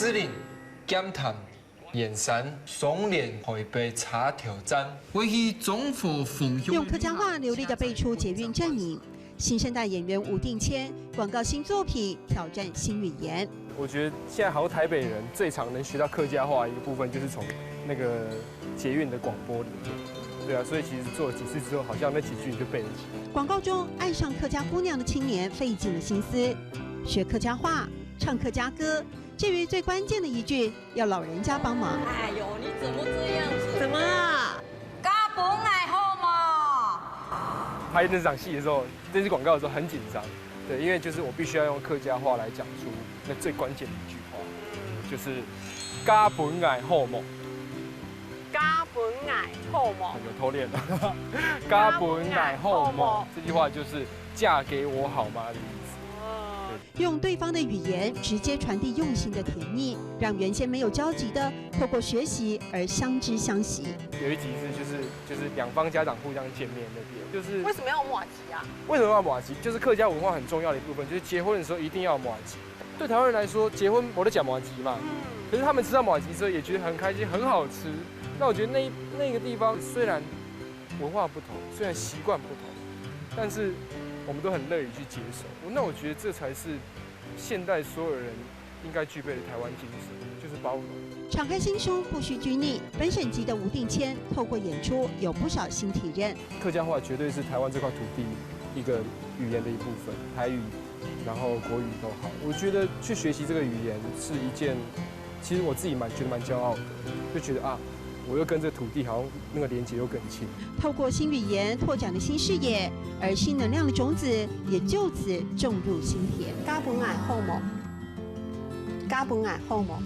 司令检谈。 眼神松脸会被查挑战，为其总府奉向。用客家话流利地背出捷运站名。新生代演员吴定谦广告新作品挑战新语言。我觉得现在好像台北人最常能学到客家话一个部分，就是从那个捷运的广播里面。对啊，所以其实做了几次之后，好像那几句你就背得起。广告中爱上客家姑娘的青年费尽了心思，学客家话，唱客家歌。 至于最关键的一句，要老人家帮忙。哎呦，你怎么这样子？怎么了？家本来好嘛。拍那场戏的时候，这支广告的时候很紧张，对，因为就是我必须要用客家话来讲出那最关键的一句话，就是家本爱好梦。家本爱好梦。有偷练了。家本爱好梦这句话就是嫁给我好吗的意思。 用对方的语言直接传递用心的甜蜜，让原先没有交集的透过学习而相知相惜。有一集就是两方家长互相见面那边，就是为什么要麻吉啊？为什么要麻吉？就是客家文化很重要的一部分，就是结婚的时候一定要麻吉。对台湾人来说，结婚我都讲麻吉嘛，可是他们吃到麻吉之后也觉得很开心，很好吃。那我觉得那个地方虽然文化不同，虽然习惯不同，但是 我们都很乐意去接受，那我觉得这才是现代所有人应该具备的台湾精神，就是包容。敞开心胸，不需拘泥。本省籍的吴定谦透过演出有不少新体验。客家话绝对是台湾这块土地一个语言的一部分，台语，然后国语都好。我觉得去学习这个语言是一件，其实我自己觉得蛮骄傲的，就觉得啊。 我又跟这个土地好像那个连结又更亲。透过新语言拓展了新视野，而新能量的种子也就此种入心田。家本爱好梦，家本爱好梦。